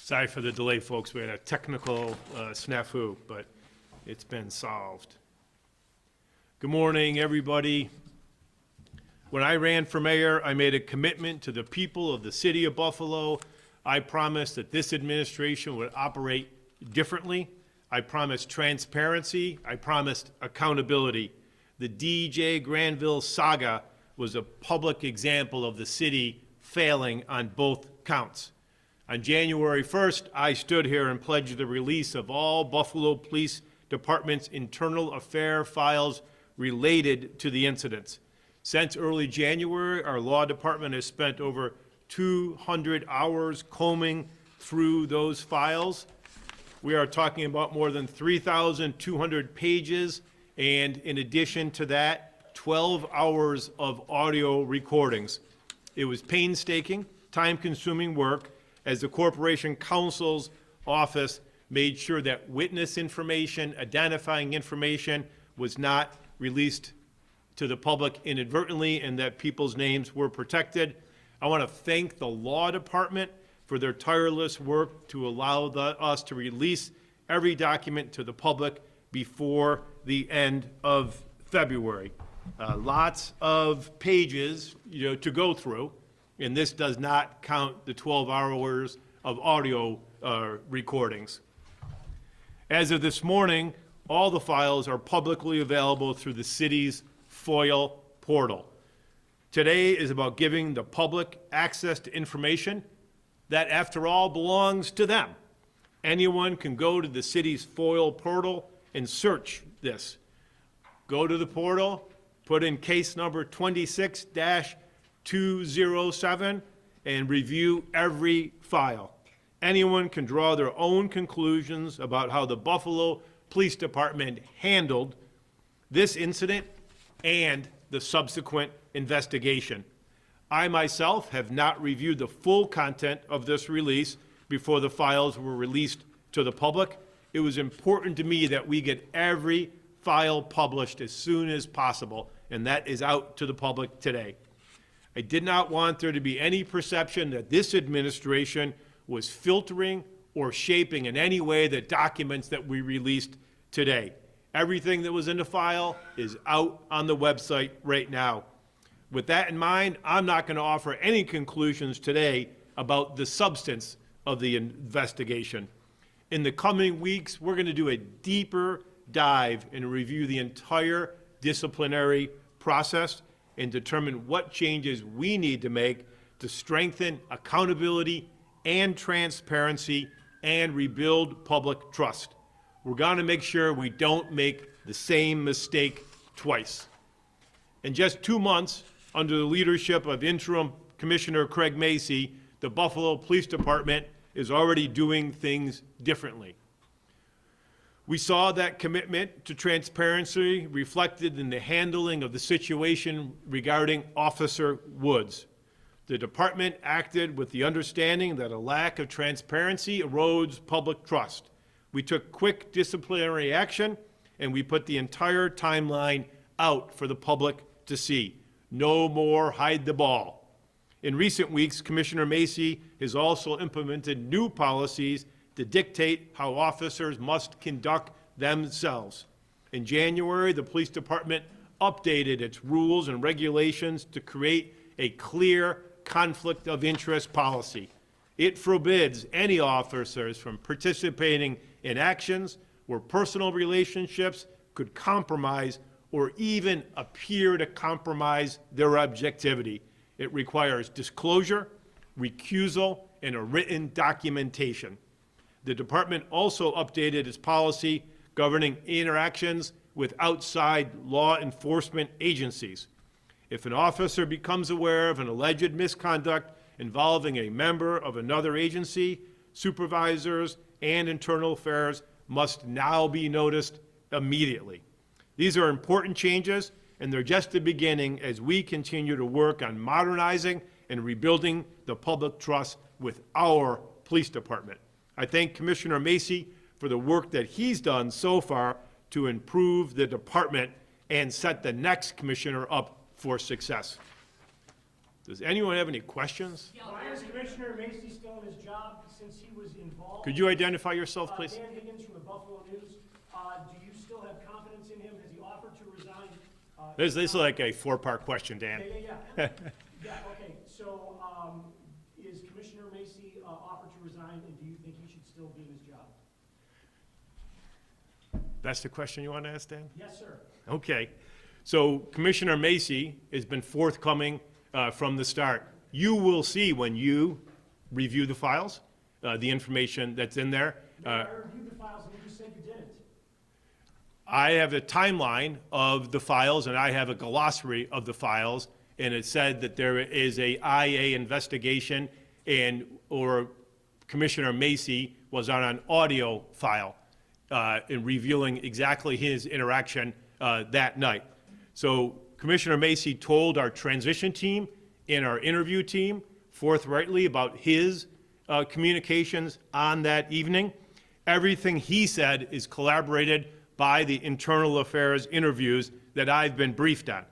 Sorry for the delay, folks. We had a technical snafu, but it's been solved. Good morning, everybody. When I ran for mayor, I made a commitment to the people of the city of Buffalo. I promised that this administration would operate differently. I promised transparency. I promised accountability. The DJ Granville saga was a public example of the city failing on both counts. On January 1st, I stood here and pledged the release of all Buffalo Police Department's internal affair files related to the incidents. Since early January, our law department has spent over 200 hours combing through those files. We are talking about more than 3,200 pages, and in addition to that, 12 hours of audio recordings. It was painstaking, time-consuming work, as the Corporation Counsel's office made sure that witness information, identifying information, was not released to the public inadvertently and that people's names were protected. I want to thank the law department for their tireless work to allow us to release every document to the public before the end of February. Lots of pages, to go through. And this does not count the 12 hours of audio recordings. As of this morning, all the files are publicly available through the city's FOIL portal. Today is about giving the public access to information that, after all, belongs to them. Anyone can go to the city's FOIL portal and search this. Go to the portal, put in case number 26-207 and review every file. Anyone can draw their own conclusions about how the Buffalo Police Department handled this incident and the subsequent investigation. I myself have not reviewed the full content of this release before the files were released to the public. It was important to me that we get every file published as soon as possible, and that is out to the public today. I did not want there to be any perception that this administration was filtering or shaping in any way the documents that we released today. Everything that was in the file is out on the website right now. With that in mind, I'm not going to offer any conclusions today about the substance of the investigation. In the coming weeks, we're going to do a deeper dive and review the entire disciplinary process and determine what changes we need to make to strengthen accountability and transparency and rebuild public trust. We're going to make sure we don't make the same mistake twice. In just 2 months, under the leadership of interim Commissioner Craig Macy, the Buffalo Police Department is already doing things differently. We saw that commitment to transparency reflected in the handling of the situation regarding Officer Woods. The department acted with the understanding that a lack of transparency erodes public trust. We took quick disciplinary action, and we put the entire timeline out for the public to see. No more hide the ball. In recent weeks, Commissioner Macy has also implemented new policies to dictate how officers must conduct themselves. In January, the police department updated its rules and regulations to create a clear conflict of interest policy. It forbids any officers from participating in actions where personal relationships could compromise or even appear to compromise their objectivity. It requires disclosure, recusal, and a written documentation. The department also updated its policy governing interactions with outside law enforcement agencies. If an officer becomes aware of an alleged misconduct involving a member of another agency, supervisors and internal affairs must now be noticed immediately. These are important changes, and they're just the beginning as we continue to work on modernizing and rebuilding the public trust with our police department. I thank Commissioner Macy for the work that he's done so far to improve the department and set the next commissioner up for success. Does anyone have any questions? Why is Commissioner Macy still in his job? since he was involved. Could you identify yourself, please? Dan Higgins from the Buffalo News. Do you still have confidence in him? Has he offered to resign? This is like a four-part question, Dan. Yeah. Okay. So, is Commissioner Macy offered to resign, and do you think he should still be in his job? That's the question you want to ask, Dan? Yes, sir. Okay. So Commissioner Macy has been forthcoming from the start. You will see when you review the files, the information that's in there. I reviewed the files, and you just said you didn't. I have a timeline of the files, and I have a glossary of the files, and it said that there is a IA investigation, or Commissioner Macy was on an audio file in revealing exactly his interaction that night. So Commissioner Macy told our transition team and our interview team forthrightly about his communications on that evening. Everything he said is collaborated by the internal affairs interviews that I've been briefed on.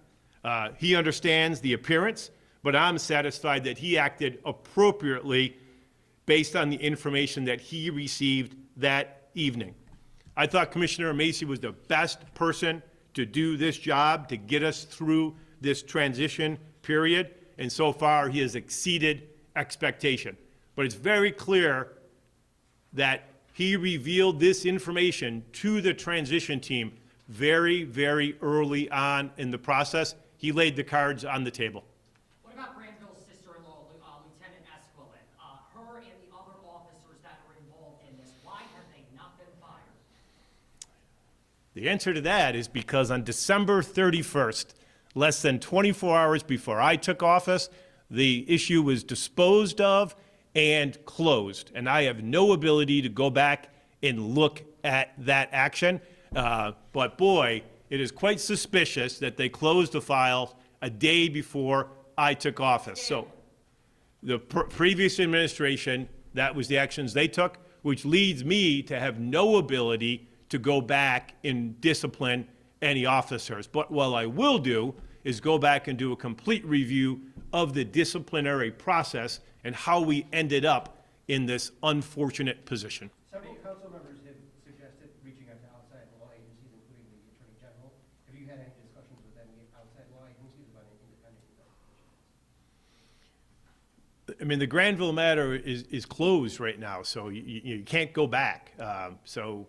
He understands the appearance, but I'm satisfied that he acted appropriately based on the information that he received that evening. I thought Commissioner Macy was the best person to do this job, to get us through this transition period, and so far he has exceeded expectation. But it's very clear that he revealed this information to the transition team very, very early on in the process. He laid the cards on the table. What about Granville's sister-in-law, Lieutenant Esquilin? Her and the other officers that are involved in this, why have they not been fired? The answer to that is because on December 31st, less than 24 hours before I took office, the issue was disposed of and closed. And I have no ability to go back and look at that action. But boy, it is quite suspicious that they closed the file a day before I took office. So the previous administration, that was the actions they took, which leads me to have no ability to go back and discipline any officers. But what I will do is go back and do a complete review of the disciplinary process and how we ended up in this unfortunate position. Several council members have suggested reaching out to outside law agencies, including the Attorney General. Have you had any discussions with any outside law agencies about any independent investigations? I mean, the Granville matter is closed right now, so you can't go back. So,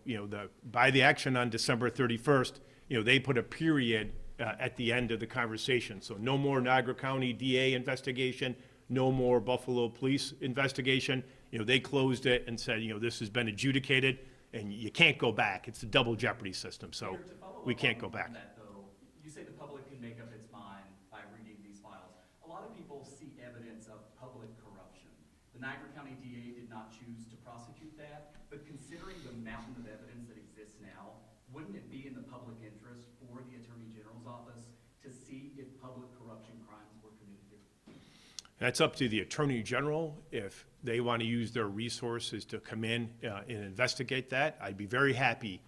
by the action on December 31st, they put a period at the end of the conversation. So no more Niagara County DA investigation, no more Buffalo Police investigation. They closed it and said, this has been adjudicated, and you can't go back. It's a double jeopardy system, so we can't go back. That, though, you say the public can make up its mind by reading these files. A lot of people see evidence of public corruption. The Niagara County DA did not choose to prosecute that, but considering the mountain of evidence that exists now, wouldn't it be in the public interest for the Attorney General's office to see if public corruption crimes were committed here? That's up to the Attorney General. If they want to use their resources to come in and investigate that, I'd be very happy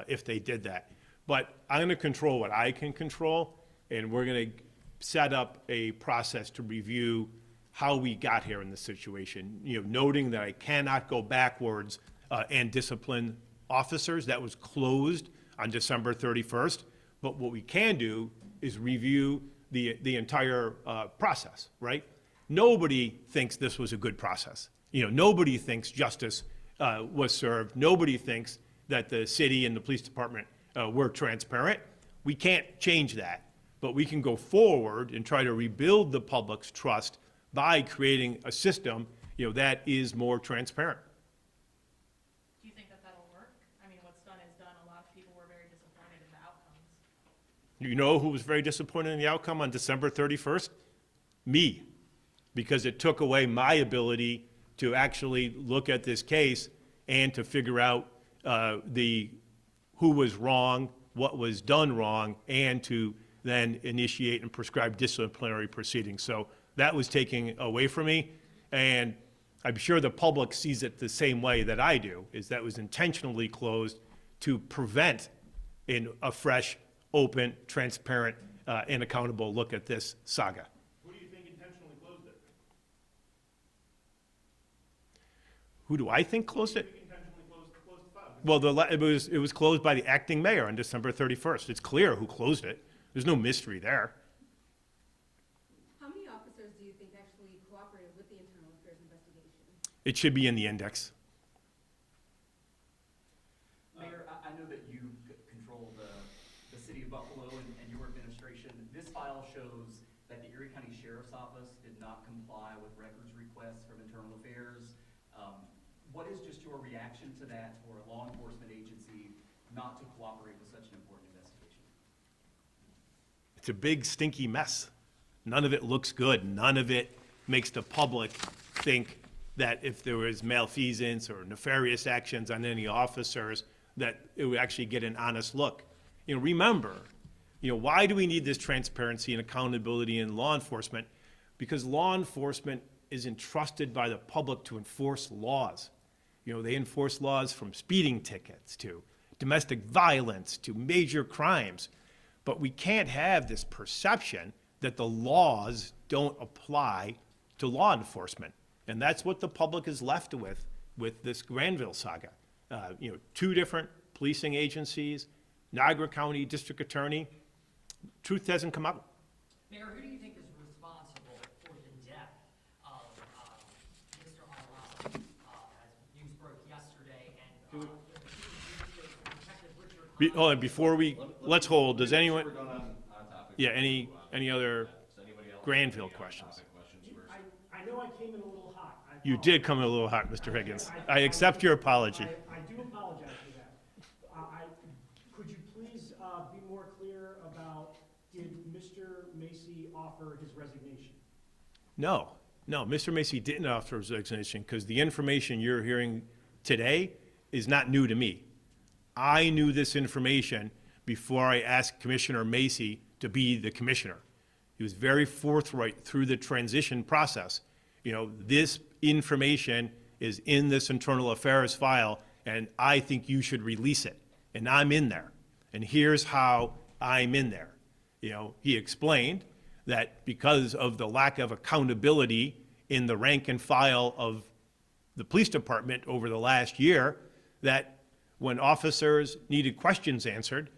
if they did that. But I'm going to control what I can control, and we're going to set up a process to review how we got here in this situation, noting that I cannot go backwards and discipline officers. That was closed on December 31st. But what we can do is review the entire process, right? Nobody thinks this was a good process. Nobody thinks justice was served. Nobody thinks that the city and the police department were transparent. We can't change that, but we can go forward and try to rebuild the public's trust by creating a system, that is more transparent. Do you think that that'll work? I mean, what's done is done. A lot of people were very disappointed in the outcomes. You know who was very disappointed in the outcome on December 31st? Me, because it took away my ability to actually look at this case and to figure out who was wrong, what was done wrong, and to then initiate and prescribe disciplinary proceedings. So that was taken away from me, and I'm sure the public sees it the same way that I do, is that was intentionally closed to prevent a fresh, open, transparent, and accountable look at this saga. Who do you think intentionally closed it? Who do I think closed it? We intentionally closed the file. Well, it was closed by the acting mayor on December 31st. It's clear who closed it. There's no mystery there. How many officers do you think actually cooperated with the internal affairs investigation? It should be in the index. Mayor, I know that you control the city of Buffalo and your administration. This file shows that the Erie County Sheriff's Office did not comply with records requests from Internal Affairs. What is just your reaction to that for a law enforcement agency not to cooperate with such an important investigation? It's a big stinky mess. None of it looks good. None of it makes the public think that if there was malfeasance or nefarious actions on any officers, that it would actually get an honest look. You know, remember, why do we need this transparency and accountability in law enforcement? Because law enforcement is entrusted by the public to enforce laws. They enforce laws from speeding tickets to domestic violence to major crimes. But we can't have this perception that the laws don't apply to law enforcement. And that's what the public is left with this Granville saga. 2 different policing agencies, Niagara County District Attorney. Truth hasn't come out. Mayor, who do you think is responsible for the death of Mr. Arlao, as news broke yesterday, and Detective Richard Hold on, before let's hold, does anyone, We're going on topic. yeah, any other Does anybody else Granville have any questions? on-topic questions first? I know I came in a little hot. I You did come in a little hot, Mr. Higgins. I accept your apology. I do apologize for that. Could you please be more clear about, did Mr. Macy offer his resignation? No, Mr. Macy didn't offer his resignation because the information you're hearing today is not new to me. I knew this information before I asked Commissioner Macy to be the commissioner. He was very forthright through the transition process. This information is in this internal affairs file, and I think you should release it. And I'm in there. And here's how I'm in there. He explained that because of the lack of accountability in the rank and file of the police department over the last year, that when officers needed questions answered,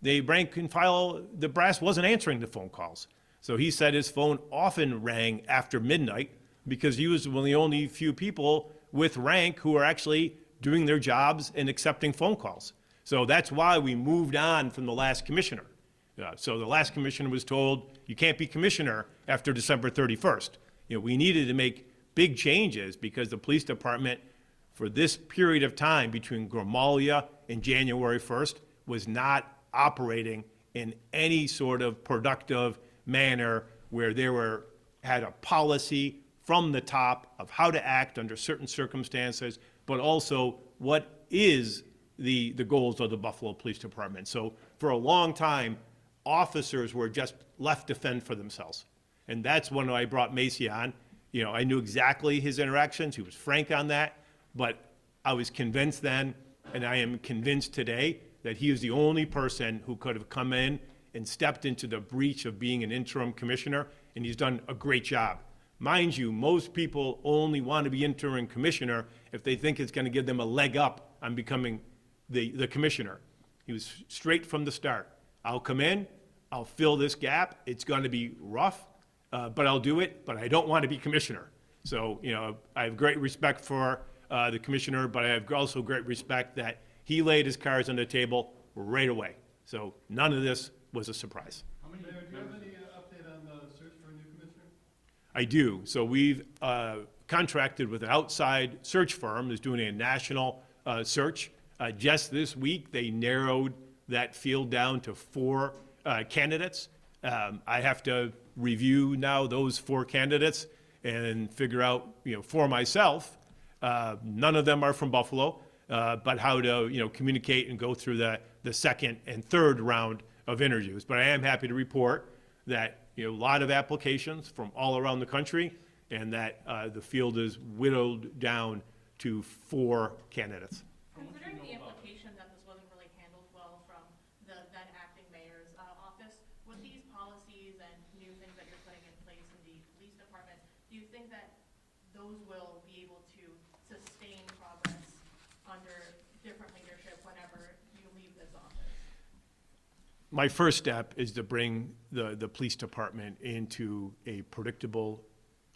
the rank and file, the brass wasn't answering the phone calls. So he said his phone often rang after midnight because he was one of the only few people with rank who are actually doing their jobs and accepting phone calls. So that's why we moved on from the last commissioner. So the last commissioner was told, you can't be commissioner after December 31st. We needed to make big changes because the police department, for this period of time between Gramalia and January 1st, was not operating in any sort of productive manner where they had a policy from the top of how to act under certain circumstances, but also what is the goals of the Buffalo Police Department. So for a long time, officers were just left to fend for themselves. And that's when I brought Macy on. I knew exactly his interactions. He was frank on that. But I was convinced then, and I am convinced today, that he is the only person who could have come in and stepped into the breach of being an interim commissioner, and he's done a great job. Mind you, most people only want to be interim commissioner if they think it's going to give them a leg up on becoming the commissioner. He was straight from the start. I'll come in, I'll fill this gap. It's going to be rough, but I'll do it, but I don't want to be commissioner. So, I have great respect for the commissioner, but I have also great respect that he laid his cards on the table right away. So none of this was a surprise. Mayor, do you have any update on the search for a new commissioner? I do. So we've contracted with an outside search firm that's doing a national search. Just this week, they narrowed that field down to 4 candidates. I have to review now those 4 candidates and figure out, for myself, none of them are from Buffalo, but how to, communicate and go through the second and third round of interviews. But I am happy to report that, a lot of applications from all around the country, and that the field is whittled down to 4 candidates. Considering the implication that this wasn't really handled well from the then acting mayor's office, with these policies and new things that you're putting in place in the police department, do you think that those will be able to sustain my first step is to bring the police department into a predictable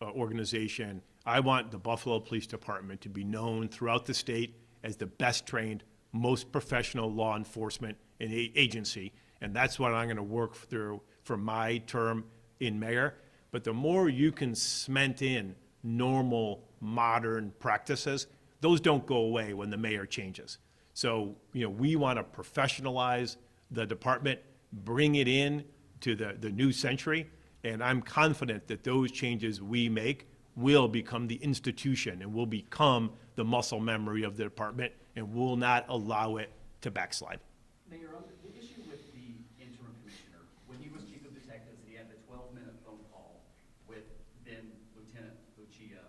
organization. I want the Buffalo Police Department to be known throughout the state as the best trained, most professional law enforcement agency. And that's what I'm going to work through for my term in mayor. But the more you can cement in normal, modern practices, those don't go away when the mayor changes. So, we want to professionalize the department, bring it in to the new century, and I'm confident that those changes we make will become the institution and will become the muscle memory of the department, and will not allow it to backslide. Mayor, the issue with the interim commissioner, when he was chief of detectives, and he had the 12-minute phone call with then Lieutenant Lucia,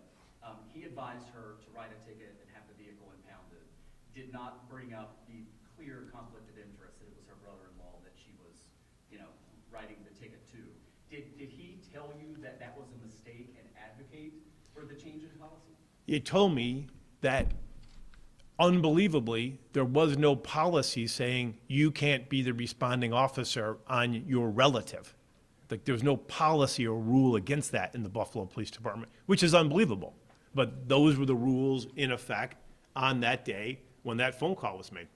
he advised her to write a ticket and have the vehicle impounded, did not bring up the clear conflict of interest that it was her brother-in-law that she was, writing the ticket to. Did he tell you that that was a mistake and advocate for the change in policy? He told me that, unbelievably, there was no policy saying you can't be the responding officer on your relative. Like, there's no policy or rule against that in the Buffalo Police Department, which is unbelievable. But those were the rules in effect on that day when that phone call was made.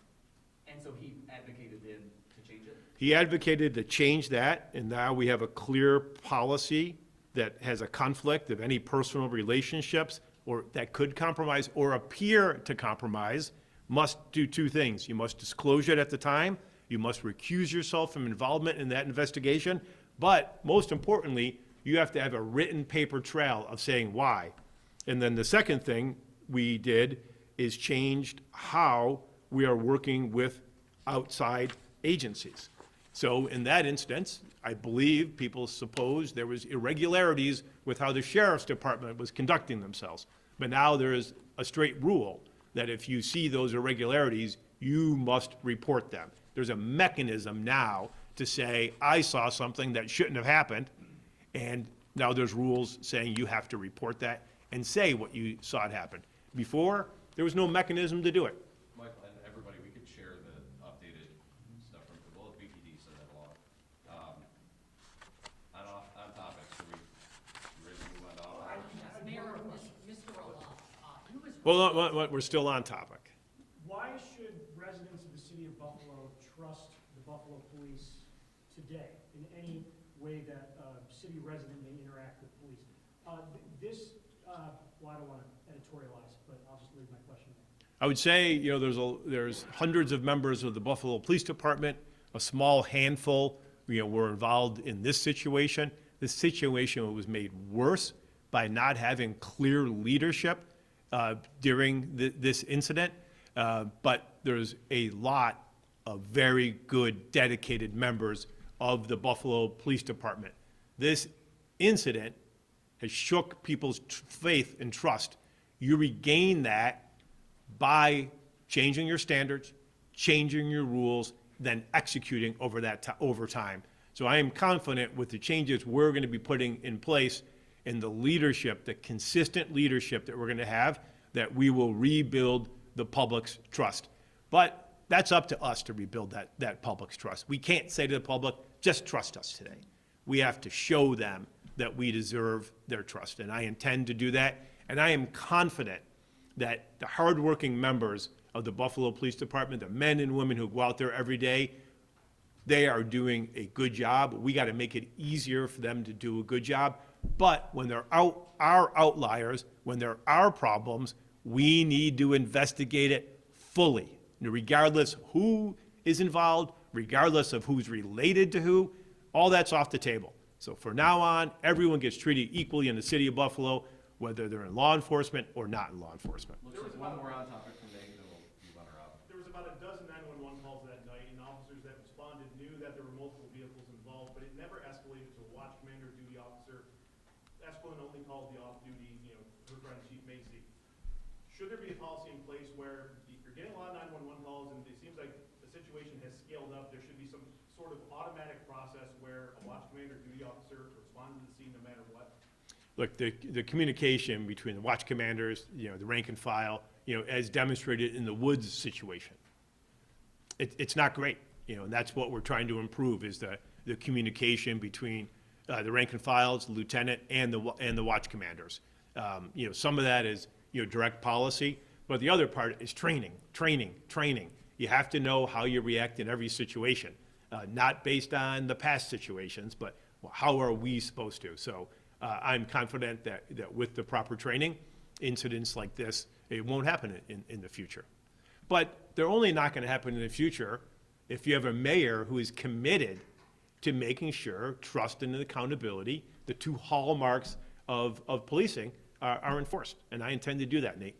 And so he advocated then to change it? He advocated to change that, and now we have a clear policy that has a conflict of any personal relationships or that could compromise or appear to compromise must do two things. You must disclose it at the time. You must recuse yourself from involvement in that investigation. But most importantly, you have to have a written paper trail of saying why. And then the second thing we did is changed how we are working with outside agencies. So in that instance, I believe people suppose there was irregularities with how the sheriff's department was conducting themselves. But now there is a straight rule that if you see those irregularities, you must report them. There's a mechanism now to say, I saw something that shouldn't have happened, and now there's rules saying you have to report that and say what you saw it happen. Before, there was no mechanism to do it. Michael, and everybody, we could share the updated stuff from, well, BPD sent that along. On topic, so we ready to move on to off? Yes, Mayor, Mr. Olaf, who is Well, we're still on topic. Why should residents of the city of Buffalo trust the Buffalo Police today in any way that a city resident may interact with police? Well, I don't want to editorialize, but I'll just leave my question there. I would say, there's hundreds of members of the Buffalo Police Department, a small handful, were involved in this situation. This situation was made worse by not having clear leadership during this incident. But there's a lot of very good, dedicated members of the Buffalo Police Department. This incident has shook people's faith and trust. You regain that by changing your standards, changing your rules, then executing over time. So I am confident with the changes we're going to be putting in place and the leadership, the consistent leadership that we're going to have, that we will rebuild the public's trust. But that's up to us to rebuild that public's trust. We can't say to the public, just trust us today. We have to show them that we deserve their trust, and I intend to do that. And I am confident that the hardworking members of the Buffalo Police Department, the men and women who go out there every day, they are doing a good job. We got to make it easier for them to do a good job. But when there are outliers, when there are problems, we need to investigate it fully, regardless who is involved, regardless of who's related to who. All that's off the table. So from now on, everyone gets treated equally in the city of Buffalo, whether they're in law enforcement or not in law enforcement. Looks like one more on topic from Meg, then we'll move on her out. There was about a dozen 911 calls that night, and officers that responded knew that there were multiple vehicles involved, but it never escalated to a watch commander or duty officer. Escalent only called the off-duty, her friend Chief Macy. Should there be a policy in place where you're getting a lot of 911 calls and it seems like the situation has scaled up, there should be some sort of automatic process where a watch commander or duty officer responds to the scene no matter what? Look, the communication between the watch commanders, the rank and file, as demonstrated in the Woods situation, it's not great. And that's what we're trying to improve, is the communication between the rank and files, the lieutenant, and the watch commanders. Some of that is, direct policy, but the other part is training. You have to know how you react in every situation, not based on the past situations, but how are we supposed to? So I'm confident that with the proper training, incidents like this, it won't happen in the future. But they're only not going to happen in the future if you have a mayor who is committed to making sure trust and accountability, the two hallmarks of policing, are enforced. And I intend to do that, Nate.